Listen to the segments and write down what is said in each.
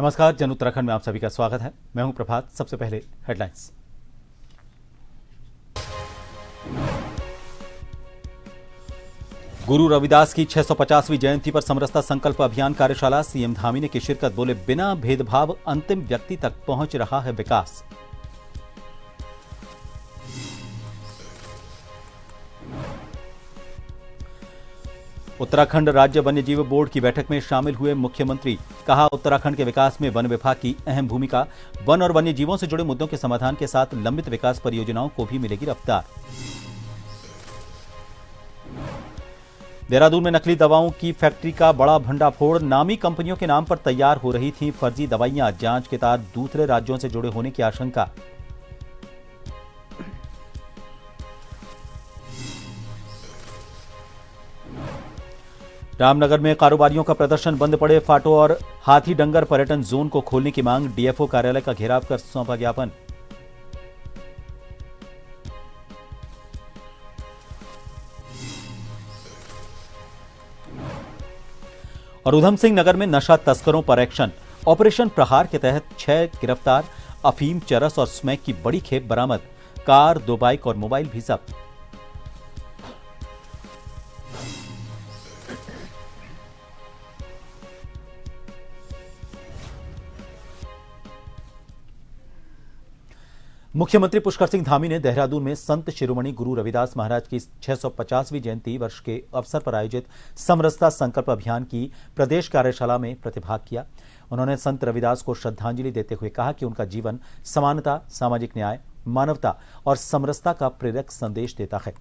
नमस्कार, जन उत्तराखंड में आप सभी का स्वागत है। मैं हूं प्रभात। सबसे पहले हेडलाइंस। गुरु रविदास की 650वीं जयंती पर समरसता संकल्प अभियान कार्यशाला। सीएम धामी ने की शिरकत। बोले, बिना भेदभाव अंतिम व्यक्ति तक पहुंच रहा है विकास। उत्तराखंड राज्य वन्यजीव बोर्ड की बैठक में शामिल हुए मुख्यमंत्री। कहा, उत्तराखंड के विकास में वन विभाग की अहम भूमिका। वन और वन्यजीवों से जुड़े मुद्दों के समाधान के साथ लंबित विकास परियोजनाओं को भी मिलेगी रफ्तार। देहरादून में नकली दवाओं की फैक्ट्री का बड़ा भंडाफोड़। नामी कंपनियों के नाम पर तैयार हो रही थी फर्जी दवाइयां। जांच के तहत दूसरे राज्यों से जुड़े होने की आशंका। रामनगर में कारोबारियों का प्रदर्शन। बंद पड़े फाटो और हाथी डंगर पर्यटन जोन को खोलने की मांग। डीएफओ कार्यालय का घेराव कर सौंपा ज्ञापन। और उधम सिंह नगर में नशा तस्करों पर एक्शन। ऑपरेशन प्रहार के तहत 6 गिरफ्तार। अफीम, चरस और स्मैक की बड़ी खेप बरामद। कार, 2 बाइक और मोबाइल भी जब्त। मुख्यमंत्री पुष्कर सिंह धामी ने देहरादून में संत शिरोमणि गुरु रविदास महाराज की 650वीं जयंती वर्ष के अवसर पर आयोजित समरसता संकल्प अभियान की प्रदेश कार्यशाला में प्रतिभाग किया। उन्होंने संत रविदास को श्रद्धांजलि देते हुए कहा कि उनका जीवन समानता, सामाजिक न्याय, मानवता और समरसता का प्रेरक संदेश देता है।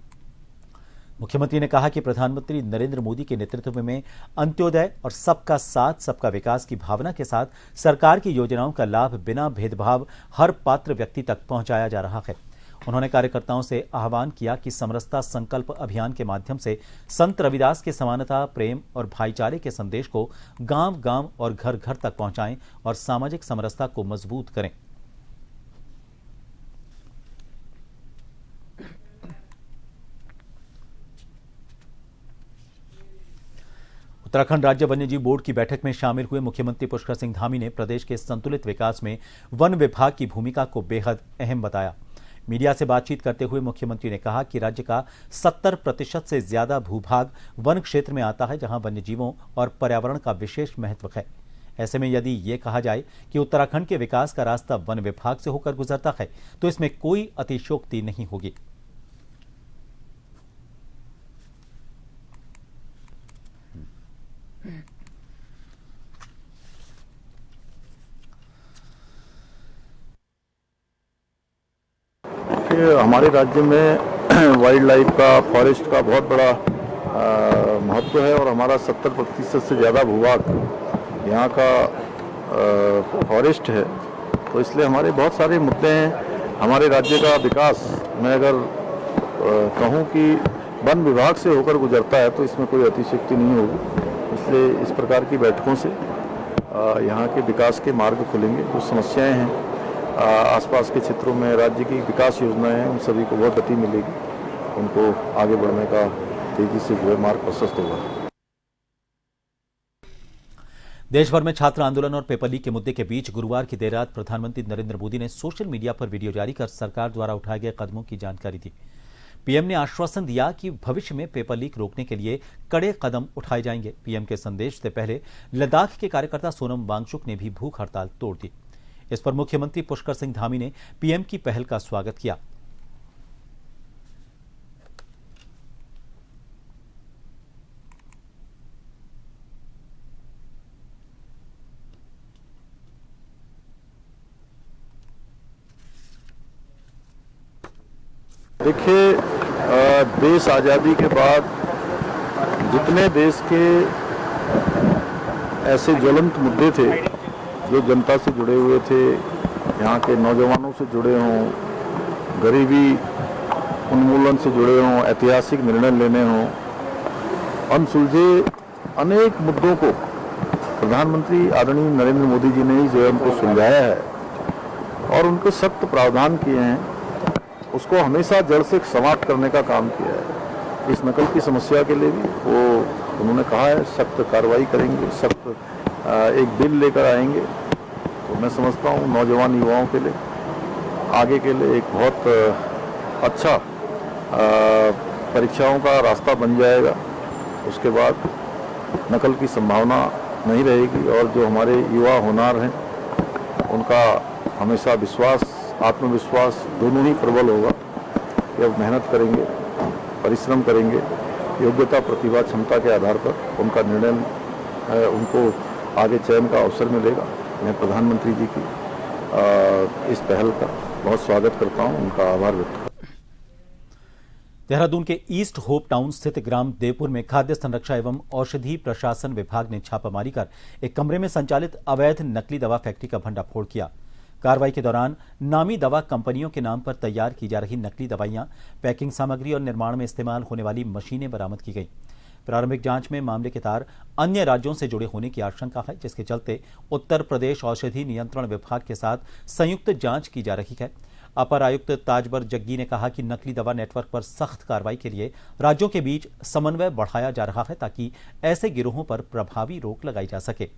मुख्यमंत्री ने कहा कि प्रधानमंत्री नरेंद्र मोदी के नेतृत्व में अंत्योदय और सबका साथ सबका विकास की भावना के साथ सरकार की योजनाओं का लाभ बिना भेदभाव हर पात्र व्यक्ति तक पहुंचाया जा रहा है। उन्होंने कार्यकर्ताओं से आह्वान किया कि समरसता संकल्प अभियान के माध्यम से संत रविदास के समानता, प्रेम और भाईचारे के संदेश को गांव-गांव और घर-घर तक पहुंचाएं और सामाजिक समरसता को मजबूत करें। उत्तराखंड राज्य वन्यजीव बोर्ड की बैठक में शामिल हुए मुख्यमंत्री पुष्कर सिंह धामी ने प्रदेश के संतुलित विकास में वन विभाग की भूमिका को बेहद अहम बताया। मीडिया से बातचीत करते हुए मुख्यमंत्री ने कहा कि राज्य का 70% से ज्यादा भूभाग वन क्षेत्र में आता है, जहां वन्यजीवों और पर्यावरण का विशेष महत्व है। ऐसे में यदि ये कहा जाए कि उत्तराखंड के विकास का रास्ता वन विभाग से होकर गुजरता है, तो इसमें कोई अतिशयोक्ति नहीं होगी। हमारे राज्य में वाइल्ड लाइफ का, फॉरेस्ट का बहुत बड़ा महत्व है और हमारा 70% से ज़्यादा भूभाग यहाँ का फॉरेस्ट है। तो इसलिए हमारे बहुत सारे मुद्दे हैं। हमारे राज्य का विकास मैं अगर कहूँ कि वन विभाग से होकर गुजरता है तो इसमें कोई अतिशयोक्ति नहीं होगी। इसलिए इस प्रकार की बैठकों से यहाँ के विकास के मार्ग खुलेंगे। जो समस्याएं हैं आसपास के क्षेत्रों में, राज्य की विकास योजनाएं हैं, उन सभी को बहुत गति मिलेगी। उनको आगे बढ़ने का तेजी से जो है मार्ग प्रशस्त होगा। देश भर में छात्र आंदोलन और पेपर लीक के मुद्दे के बीच गुरुवार की देर रात प्रधानमंत्री नरेंद्र मोदी ने सोशल मीडिया पर वीडियो जारी कर सरकार द्वारा उठाए गए कदमों की जानकारी दी। पीएम ने आश्वासन दिया कि भविष्य में पेपर लीक रोकने के लिए कड़े कदम उठाए जाएंगे। पीएम के संदेश से पहले लद्दाख के कार्यकर्ता सोनम वांगचुक ने भी भूख हड़ताल तोड़ दी। इस पर मुख्यमंत्री पुष्कर सिंह धामी ने पीएम की पहल का स्वागत किया। देखिए, देश आज़ादी के बाद जितने देश के ऐसे ज्वलंत मुद्दे थे जो जनता से जुड़े हुए थे, यहाँ के नौजवानों से जुड़े हों, गरीबी उन्मूलन से जुड़े हों, ऐतिहासिक निर्णय लेने हों, अनसुलझे अनेक मुद्दों को प्रधानमंत्री आदरणीय नरेंद्र मोदी जी ने ही जो है उनको सुलझाया है और उनके सख्त प्रावधान किए हैं। उसको हमेशा जड़ से समाप्त करने का काम किया है। इस नकल की समस्या के लिए भी उन्होंने कहा है सख्त कार्रवाई करेंगे, सख्त एक बिल लेकर आएंगे मैं समझता हूँ नौजवान युवाओं के लिए आगे के लिए एक बहुत अच्छा परीक्षाओं का रास्ता बन जाएगा। उसके बाद नकल की संभावना नहीं रहेगी और जो हमारे युवा होनहार हैं उनका हमेशा विश्वास, आत्मविश्वास दोनों ही प्रबल होगा कि अब मेहनत करेंगे, परिश्रम करेंगे, योग्यता, प्रतिभा, क्षमता के आधार पर उनका निर्णय उनको आगे चयन का अवसर मिलेगा। मैं प्रधानमंत्री जी की इस पहल का बहुत स्वागत करता हूं, उनका आभार व्यक्त करता हूं। देहरादून के ईस्ट होप टाउन स्थित ग्राम देवपुर में खाद्य संरक्षा एवं औषधि प्रशासन विभाग ने छापामारी कर एक कमरे में संचालित अवैध नकली दवा फैक्ट्री का भंडाफोड़ किया। कार्रवाई के दौरान नामी दवा कंपनियों के नाम पर तैयार की जा रही नकली दवाइयां, पैकिंग सामग्री और निर्माण में इस्तेमाल होने वाली मशीनें बरामद की गई। प्रारंभिक जांच में मामले के तार अन्य राज्यों से जुड़े होने की आशंका है, जिसके चलते उत्तर प्रदेश औषधि नियंत्रण विभाग के साथ संयुक्त जांच की जा रही है। अपर आयुक्त ताजवर जग्गी ने कहा कि नकली दवा नेटवर्क पर सख्त कार्रवाई के लिए राज्यों के बीच समन्वय बढ़ाया जा रहा है ताकि ऐसे गिरोहों पर प्रभावी रोक लगाई जा सके।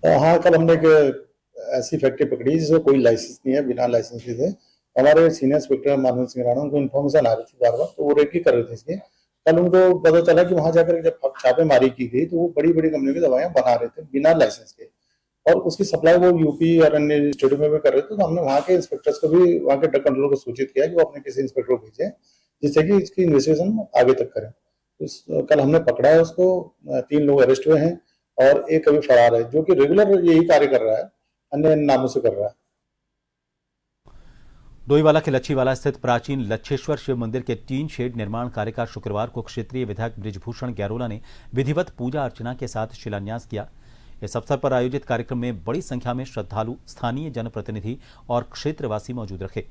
हाँ, कल हमने एक ऐसी फैक्ट्री पकड़ी जिसका कोई लाइसेंस नहीं है, बिना लाइसेंस के थे। हमारे सीनियर इंस्पेक्टर मानव सिंह राणा, उनको इन्फॉर्मेशन आ रही थी बार बार, तो वो रेकी कर रहे थे इसके। कल उनको पता चला कि वहां जाकर जब छापेमारी की गई तो वो बड़ी बड़ी कंपनियों की दवाइयां बना रहे थे बिना लाइसेंस के, और उसकी सप्लाई वो यूपी और अन्य स्टेटों में भी कर रहे थे। तो हमने वहाँ के इंस्पेक्टर्स को भी, वहाँ के ड्रग कंट्रोलर को सूचित किया कि वो अपने किसी इंस्पेक्टर को भेजें जिससे कि इसकी इन्वेस्टिगेशन आगे तक करें। कल हमने पकड़ा है उसको, 3 लोग अरेस्ट हुए हैं और एक अभी फरार है, जो कि रेगुलर यही कार्य कर रहा है, अन्य नामों से कर रहा है। डोईवाला के लच्छीवाला स्थित प्राचीन लच्छेश्वर शिव मंदिर के टीन शेड निर्माण कार्य का शुक्रवार को क्षेत्रीय विधायक बृजभूषण गैरोला ने विधिवत पूजा अर्चना के साथ शिलान्यास किया। इस अवसर पर आयोजित कार्यक्रम में बड़ी संख्या में श्रद्धालु, स्थानीय जनप्रतिनिधि और क्षेत्रवासी मौजूद रहे।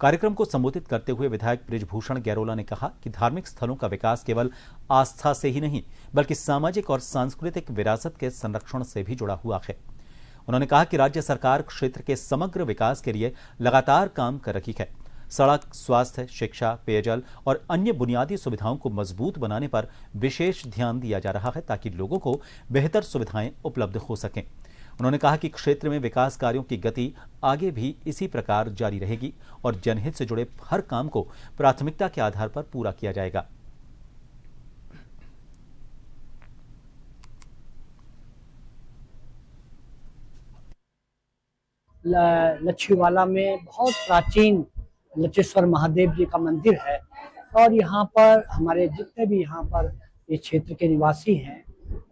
कार्यक्रम को संबोधित करते हुए विधायक बृजभूषण गैरोला ने कहा कि धार्मिक स्थलों का विकास केवल आस्था से ही नहीं बल्कि सामाजिक और सांस्कृतिक विरासत के संरक्षण से भी जुड़ा हुआ है। उन्होंने कहा कि राज्य सरकार क्षेत्र के समग्र विकास के लिए लगातार काम कर रही है। सड़क, स्वास्थ्य, शिक्षा, पेयजल और अन्य बुनियादी सुविधाओं को मजबूत बनाने पर विशेष ध्यान दिया जा रहा है ताकि लोगों को बेहतर सुविधाएं उपलब्ध हो सकें। उन्होंने कहा कि क्षेत्र में विकास कार्यों की गति आगे भी इसी प्रकार जारी रहेगी और जनहित से जुड़े हर काम को प्राथमिकता के आधार पर पूरा किया जाएगा। लच्छीवाला में बहुत प्राचीन लच्छेश्वर महादेव जी का मंदिर है और यहाँ पर हमारे जितने भी यहाँ पर इस क्षेत्र के निवासी हैं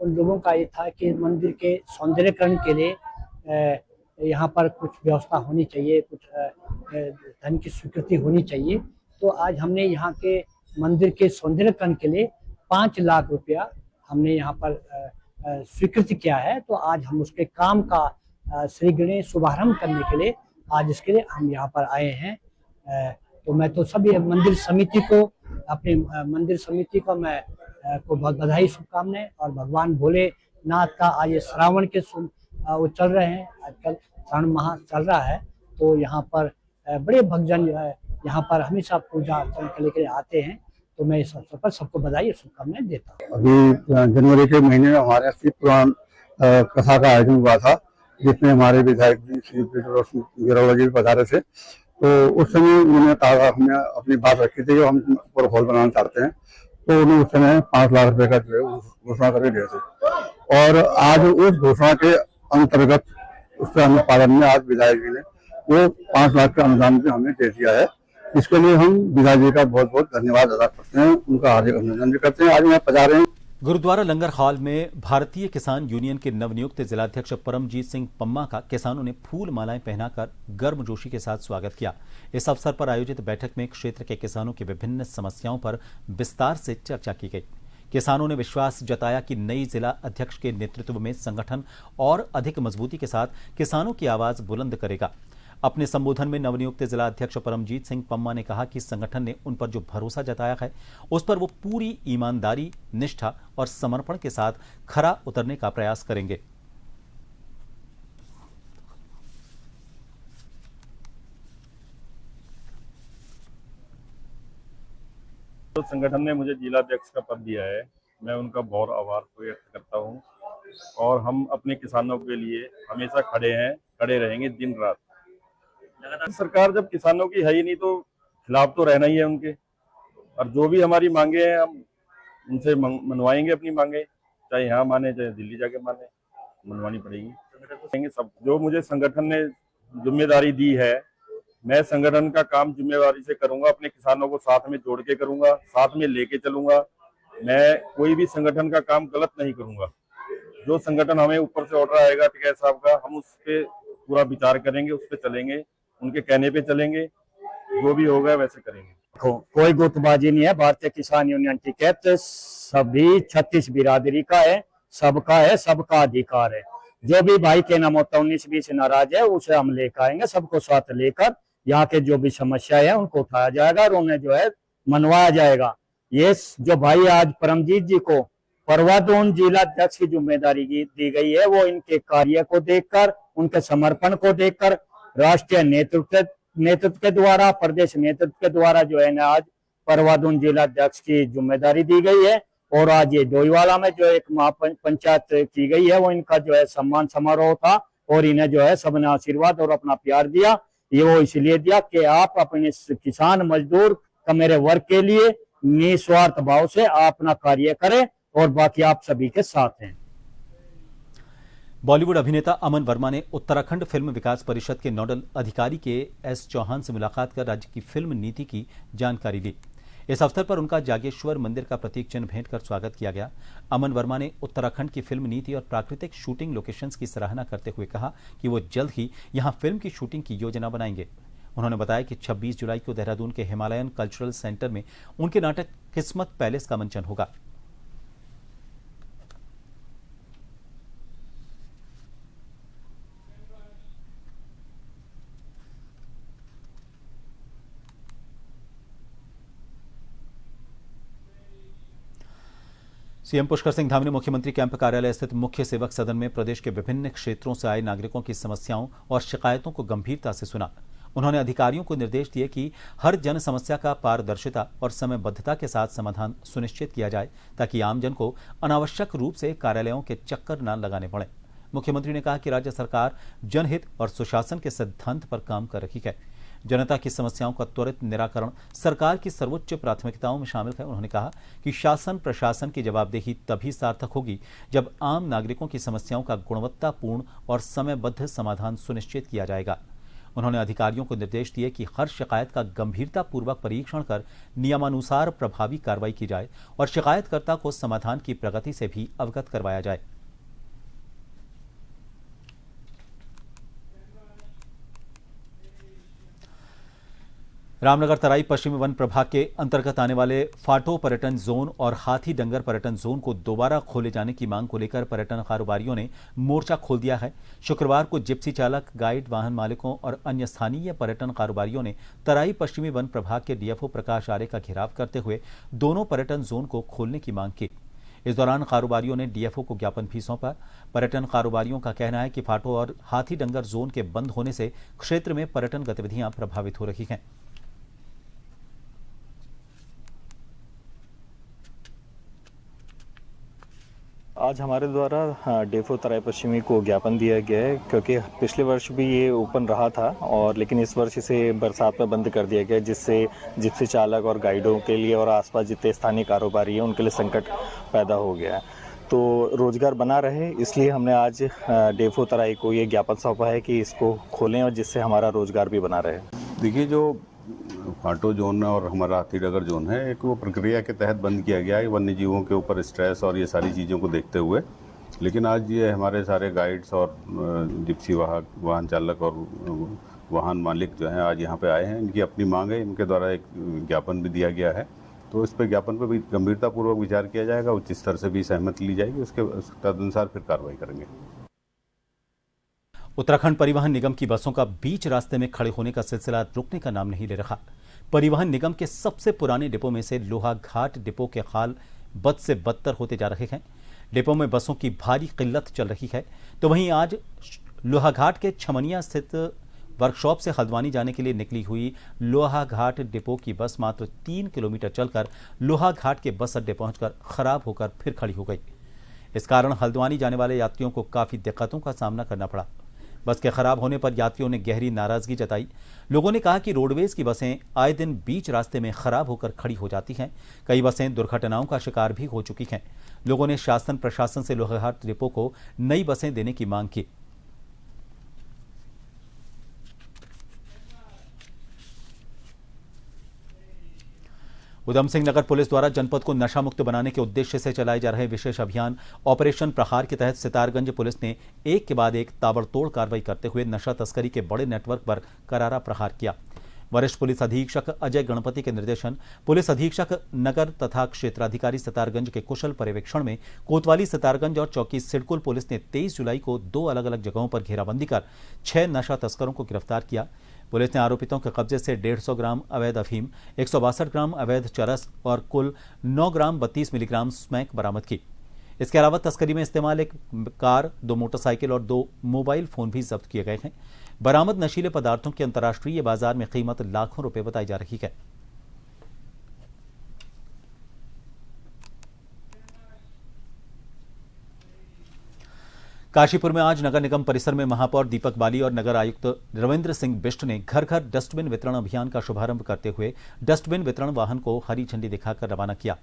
उन लोगों का ये था कि मंदिर के सौंदर्यकरण के लिए यहाँ पर कुछ व्यवस्था होनी चाहिए, कुछ धन की स्वीकृति होनी चाहिए। तो आज हमने यहाँ के मंदिर के सौंदर्यकरण के लिए 5 लाख रुपया हमने यहाँ पर स्वीकृति किया है। तो आज हम उसके काम का श्री गणेश शुभारंभ करने के लिए आज इसके लिए हम यहाँ पर आए हैं। तो मैं तो सभी मंदिर समिति को, अपने मंदिर समिति को मैं को बहुत बधाई, शुभकामनाएं। और भगवान भोलेनाथ का आज ये श्रावण के वो चल रहे हैं, आजकल श्रावण माह चल रहा है, तो यहाँ पर बड़े भक्तजन यहाँ पर हमेशा पूजा अर्चना के लिए आते हैं। तो मैं इस अवसर पर सबको बधाई और शुभकामनाएं देता हूँ। अभी जनवरी के महीने में हमारे शिव पुराण कथा का आयोजन हुआ था, जिसमें हमारे विधायक जी श्री बृजभूषण गैरोला जी पधारे थे। तो उस समय उन्होंने कहा, हमने अपनी बात रखी थी कि हम प्रोफाइल बनाना चाहते हैं, तो उन्होंने उस समय 5 लाख रुपए का जो है घोषणा करके दिए थे। और आज उस घोषणा के अंतर्गत उसके अनुपालन में आज विधायक जी ने वो 5 लाख का अनुदान भी हमें दे दिया है। इसके लिए हम विधायक जी का बहुत बहुत धन्यवाद अदा करते हैं, उनका हार्दिक अभिनंदन भी करते हैं। आज यहाँ पधारे हैं। गुरुद्वारा लंगर हॉल में भारतीय किसान यूनियन के नवनियुक्त जिलाध्यक्ष परमजीत सिंह पम्मा का किसानों ने फूल मालाएं पहनाकर गर्मजोशी के साथ स्वागत किया। इस अवसर पर आयोजित बैठक में क्षेत्र के किसानों की विभिन्न समस्याओं पर विस्तार से चर्चा की गई। किसानों ने विश्वास जताया कि नई जिला अध्यक्ष के नेतृत्व में संगठन और अधिक मजबूती के साथ किसानों की आवाज बुलंद करेगा। अपने संबोधन में नवनियुक्त जिला अध्यक्ष परमजीत सिंह पम्मा ने कहा कि संगठन ने उन पर जो भरोसा जताया है उस पर वो पूरी ईमानदारी, निष्ठा और समर्पण के साथ खरा उतरने का प्रयास करेंगे। तो संगठन ने मुझे जिलाध्यक्ष का पद दिया है, मैं उनका बहुत आभार व्यक्त करता हूं और हम अपने किसानों के लिए हमेशा खड़े हैं, खड़े रहेंगे दिन रात। सरकार जब किसानों की है ही नहीं तो खिलाफ तो रहना ही है उनके, और जो भी हमारी मांगे हैं हम उनसे मनवाएंगे अपनी मांगे, चाहे यहाँ माने चाहे दिल्ली जाके माने, मनवानी पड़ेगी। सब जो मुझे संगठन ने जिम्मेदारी दी है, मैं संगठन का काम जिम्मेदारी से करूंगा, अपने किसानों को साथ में जोड़ के करूंगा, साथ में लेके चलूंगा। मैं कोई भी संगठन का काम गलत नहीं करूंगा। जो संगठन हमें ऊपर से ऑर्डर आएगा टिकैत साहब का, हम उस पर पूरा विचार करेंगे, उस पर चलेंगे, उनके कहने पे चलेंगे, जो भी होगा वैसे करेंगे। कोई गुटबाजी नहीं है। भारतीय किसान यूनियन टिकैत सभी 36 बिरादरी का है, सबका अधिकार है। जो भी भाई के नाम 19-20 से नाराज है उसे हम लेकर आएंगे, सबको साथ लेकर यहाँ के जो भी समस्या है उनको उठाया जाएगा और उन्हें जो है मनवाया जाएगा। ये जो भाई आज परमजीत जी को परवादून जिलाध्यक्ष की जिम्मेदारी दी गई है, वो इनके कार्य को देखकर, उनके समर्पण को देखकर राष्ट्रीय नेतृत्व के द्वारा, प्रदेश नेतृत्व के द्वारा जो है ना आज परवादून जिलाध्यक्ष की जिम्मेदारी दी गई है। और आज ये डोईवाला में जो एक महापंचायत की गई है वो इनका जो है सम्मान समारोह था और इन्हें जो है सबने आशीर्वाद और अपना प्यार दिया। ये वो इसलिए दिया कि आप अपने किसान मजदूर का मेरे वर्ग के लिए निस्वार्थ भाव से आप अपना कार्य करें और बाकी आप सभी के साथ हैं। बॉलीवुड अभिनेता अमन वर्मा ने उत्तराखंड फिल्म विकास परिषद के नोडल अधिकारी के एस चौहान से मुलाकात कर राज्य की फिल्म नीति की जानकारी ली। इस अवसर पर उनका जागेश्वर मंदिर का प्रतीक चिन्ह भेंट कर स्वागत किया गया। अमन वर्मा ने उत्तराखंड की फिल्म नीति और प्राकृतिक शूटिंग लोकेशंस की सराहना करते हुए कहा कि वो जल्द ही यहां फिल्म की शूटिंग की योजना बनाएंगे। उन्होंने बताया कि 26 जुलाई को देहरादून के हिमालयन कल्चरल सेंटर में उनके नाटक किस्मत पैलेस का मंचन होगा। सीएम पुष्कर सिंह धामी ने मुख्यमंत्री कैंप कार्यालय स्थित मुख्य सेवक सदन में प्रदेश के विभिन्न क्षेत्रों से आए नागरिकों की समस्याओं और शिकायतों को गंभीरता से सुना। उन्होंने अधिकारियों को निर्देश दिए कि हर जन समस्या का पारदर्शिता और समयबद्धता के साथ समाधान सुनिश्चित किया जाए ताकि आमजन को अनावश्यक रूप से कार्यालयों के चक्कर न लगाने पड़े। मुख्यमंत्री ने कहा कि राज्य सरकार जनहित और सुशासन के सिद्धांत पर काम कर रही है। जनता की समस्याओं का त्वरित निराकरण सरकार की सर्वोच्च प्राथमिकताओं में शामिल है। उन्होंने कहा कि शासन प्रशासन की जवाबदेही तभी सार्थक होगी जब आम नागरिकों की समस्याओं का गुणवत्तापूर्ण और समयबद्ध समाधान सुनिश्चित किया जाएगा। उन्होंने अधिकारियों को निर्देश दिए कि हर शिकायत का गंभीरतापूर्वक परीक्षण कर नियमानुसार प्रभावी कार्रवाई की जाए और शिकायतकर्ता को समाधान की प्रगति से भी अवगत करवाया जाए। रामनगर तराई पश्चिमी वन प्रभाग के अंतर्गत आने वाले फाटो पर्यटन जोन और हाथी डंगर पर्यटन जोन को दोबारा खोले जाने की मांग को लेकर पर्यटन कारोबारियों ने मोर्चा खोल दिया है। शुक्रवार को जिप्सी चालक, गाइड, वाहन मालिकों और अन्य स्थानीय पर्यटन कारोबारियों ने तराई पश्चिमी वन प्रभाग के डीएफओ प्रकाश आर्य का घेराव करते हुए दोनों पर्यटन जोन को खोलने की मांग की। इस दौरान कारोबारियों ने डीएफओ को ज्ञापन भी सौंपा। पर्यटन कारोबारियों का कहना है कि फाटो और हाथी डंगर जोन के बंद होने से क्षेत्र में पर्यटन गतिविधियां प्रभावित हो रही हैं। आज हमारे द्वारा डेफो तराई पश्चिमी को ज्ञापन दिया गया है क्योंकि पिछले वर्ष भी ये ओपन रहा था और लेकिन इस वर्ष इसे बरसात में बंद कर दिया गया, जिससे जिप्सी चालक और गाइडों के लिए और आसपास जितने स्थानीय कारोबारी हैं उनके लिए संकट पैदा हो गया है। तो रोजगार बना रहे इसलिए हमने आज डेफो तराई को ये ज्ञापन सौंपा है कि इसको खोलें और जिससे हमारा रोजगार भी बना रहे। देखिए, जो फाटो जोन और हमारा हाथी डगर जोन है, एक वो प्रक्रिया के तहत बंद किया गया है वन्य जीवों के ऊपर स्ट्रेस और ये सारी चीज़ों को देखते हुए। लेकिन आज ये हमारे सारे गाइड्स और जिप्सी वाहन चालक और वाहन मालिक जो हैं आज यहाँ पे आए हैं। इनकी अपनी मांग है, इनके द्वारा एक ज्ञापन भी दिया गया है। तो इस पर ज्ञापन पर भी गंभीरतापूर्वक विचार किया जाएगा, उच्च स्तर से भी सहमति ली जाएगी, उसके तदनुसार फिर कार्रवाई करेंगे। उत्तराखंड परिवहन निगम की बसों का बीच रास्ते में खड़े होने का सिलसिला रुकने का नाम नहीं ले रहा। परिवहन निगम के सबसे पुराने डिपो में से लोहाघाट डिपो के हाल बद से बदतर होते जा रहे हैं। डिपो में बसों की भारी किल्लत चल रही है। तो वहीं आज लोहाघाट के छमनिया स्थित वर्कशॉप से हल्द्वानी जाने के लिए निकली हुई लोहाघाट डिपो की बस मात्र 3 किलोमीटर चलकर लोहाघाट के बस अड्डे पहुंचकर खराब होकर फिर खड़ी हो गई। इस कारण हल्द्वानी जाने वाले यात्रियों को काफी दिक्कतों का सामना करना पड़ा। बस के खराब होने पर यात्रियों ने गहरी नाराजगी जताई। लोगों ने कहा कि रोडवेज की बसें आए दिन बीच रास्ते में खराब होकर खड़ी हो जाती हैं। कई बसें दुर्घटनाओं का शिकार भी हो चुकी हैं। लोगों ने शासन प्रशासन से लोहाघाट डिपो को नई बसें देने की मांग की। उधम सिंह नगर पुलिस द्वारा जनपद को नशा मुक्त बनाने के उद्देश्य से चलाए जा रहे विशेष अभियान ऑपरेशन प्रहार के तहत सितारगंज पुलिस ने एक के बाद एक ताबड़तोड़ कार्रवाई करते हुए नशा तस्करी के बड़े नेटवर्क पर करारा प्रहार किया। वरिष्ठ पुलिस अधीक्षक अजय गणपति के निर्देशन, पुलिस अधीक्षक नगर तथा क्षेत्राधिकारी सितारगंज के कुशल पर्यवेक्षण में कोतवाली सितारगंज और चौकी सिडकुल पुलिस ने 23 जुलाई को 2 अलग अलग जगहों पर घेराबंदी कर 6 नशा तस्करों को गिरफ्तार किया। पुलिस ने आरोपितों के कब्जे से 150 ग्राम अवैध अफीम, 162 ग्राम अवैध चरस और कुल 9 ग्राम 32 मिलीग्राम स्मैक बरामद की। इसके अलावा तस्करी में इस्तेमाल एक कार, 2 मोटरसाइकिल और 2 मोबाइल फोन भी जब्त किए गए हैं। बरामद नशीले पदार्थों की अंतर्राष्ट्रीय बाजार में कीमत लाखों रुपए बताई जा रही है। काशीपुर में आज नगर निगम परिसर में महापौर दीपक बाली और नगर आयुक्त रविंद्र सिंह बिष्ट ने घर घर डस्टबिन वितरण अभियान का शुभारंभ करते हुए डस्टबिन वितरण वाहन को हरी झंडी दिखाकर रवाना किया।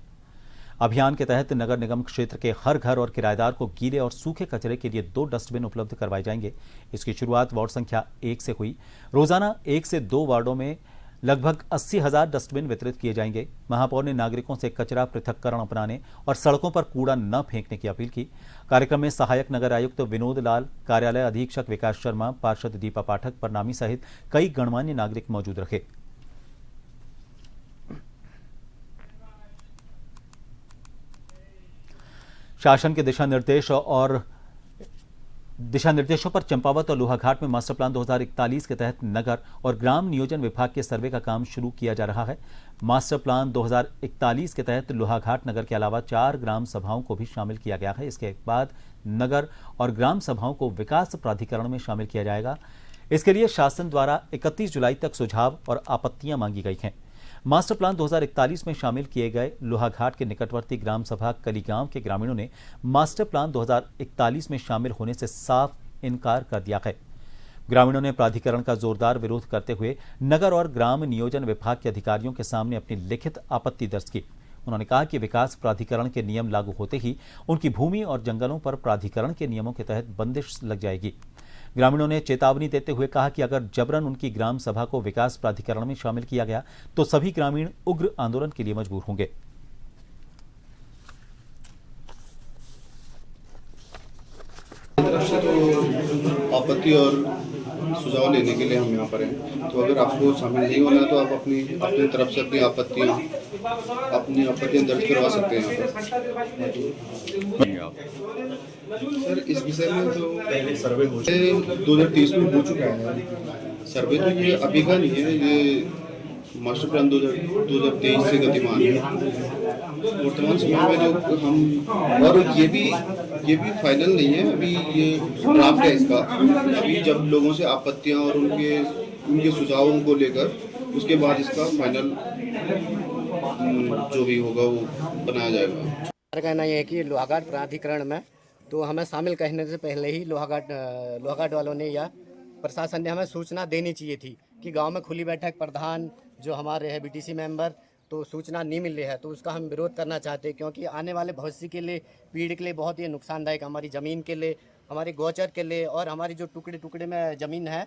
अभियान के तहत नगर निगम क्षेत्र के हर घर और किराएदार को गीले और सूखे कचरे के लिए 2 डस्टबिन उपलब्ध करवाए जाएंगे। इसकी शुरुआत वार्ड संख्या 1 से हुई। रोजाना 1 से 2 वार्डों में लगभग 80,000 डस्टबिन वितरित किए जाएंगे। महापौर ने नागरिकों से कचरा पृथक्करण अपनाने और सड़कों पर कूड़ा न फेंकने की अपील की। कार्यक्रम में सहायक नगर आयुक्त विनोद लाल, कार्यालय अधीक्षक विकास शर्मा, पार्षद दीपा पाठक, प्रणामी सहित कई गणमान्य नागरिक मौजूद रहे। शासन के दिशा निर्देशों पर चंपावत और लोहाघाट में मास्टर प्लान 2041 के तहत नगर और ग्राम नियोजन विभाग के सर्वे का काम शुरू किया जा रहा है। मास्टर प्लान 2041 के तहत लोहाघाट नगर के अलावा 4 ग्राम सभाओं को भी शामिल किया गया है। इसके बाद नगर और ग्राम सभाओं को विकास प्राधिकरण में शामिल किया जाएगा। इसके लिए शासन द्वारा 31 जुलाई तक सुझाव और आपत्तियां मांगी गई हैं। मास्टर प्लान 2041 में शामिल किए गए लोहाघाट के निकटवर्ती ग्राम सभा कलीगांव के ग्रामीणों ने मास्टर प्लान 2041 में शामिल होने से साफ इनकार कर दिया है। ग्रामीणों ने प्राधिकरण का जोरदार विरोध करते हुए नगर और ग्राम नियोजन विभाग के अधिकारियों के सामने अपनी लिखित आपत्ति दर्ज की। उन्होंने कहा कि विकास प्राधिकरण के नियम लागू होते ही उनकी भूमि और जंगलों पर प्राधिकरण के नियमों के तहत बंदिश लग जाएगी। ग्रामीणों ने चेतावनी देते हुए कहा कि अगर जबरन उनकी ग्राम सभा को विकास प्राधिकरण में शामिल किया गया तो सभी ग्रामीण उग्र आंदोलन के लिए मजबूर होंगे। आपत्ति और सुझाव लेने के लिए हम यहाँ पर हैं। तो अगर आपको शामिल नहीं होना है तो आप अपनी तरफ से अपनी आपत्तियाँ दर्ज करवा सकते हैं। सर इस विषय में तो पहले सर्वे 2023 में हो चुका है। सर्वे तो ये अभी का नहीं है, ये मास्टर प्लान 2023 से गतिमान है। वर्तमान समय में जो हम और ये भी फाइनल नहीं है, अभी ये ड्राफ्ट है इसका। अभी जब लोगों से आपत्तियां और उनके सुझावों को लेकर उसके बाद इसका फाइनल जो भी होगा वो बनाया जाएगा। कहना यह है कि लोहाघाट प्राधिकरण में तो हमें शामिल कहने से पहले ही लोहाघाट वालों ने या प्रशासन ने हमें सूचना देनी चाहिए थी कि गांव में खुली बैठक प्रधान जो हमारे है बीटीसी मेंबर तो सूचना नहीं मिल रही है, तो उसका हम विरोध करना चाहते हैं। क्योंकि आने वाले भविष्य के लिए पीढ़ी के लिए बहुत ही नुकसानदायक, हमारी ज़मीन के लिए, हमारे गोचर के लिए और हमारी जो टुकड़े टुकड़े में ज़मीन है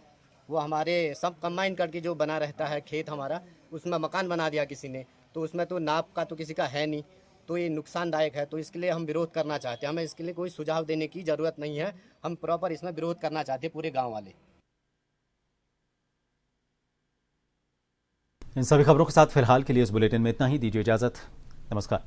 वो हमारे सब कंबाइन करके जो बना रहता है खेत हमारा, उसमें मकान बना दिया किसी ने, तो उसमें तो नाप का तो किसी का है नहीं, तो ये नुकसानदायक है। तो इसके लिए हम विरोध करना चाहते हैं। हमें इसके लिए कोई सुझाव देने की ज़रूरत नहीं है, हम प्रॉपर इसमें विरोध करना चाहते हैं पूरे गाँव वाले। इन सभी खबरों के साथ फिलहाल के लिए इस बुलेटिन में इतना ही। दीजिए इजाजत। नमस्कार।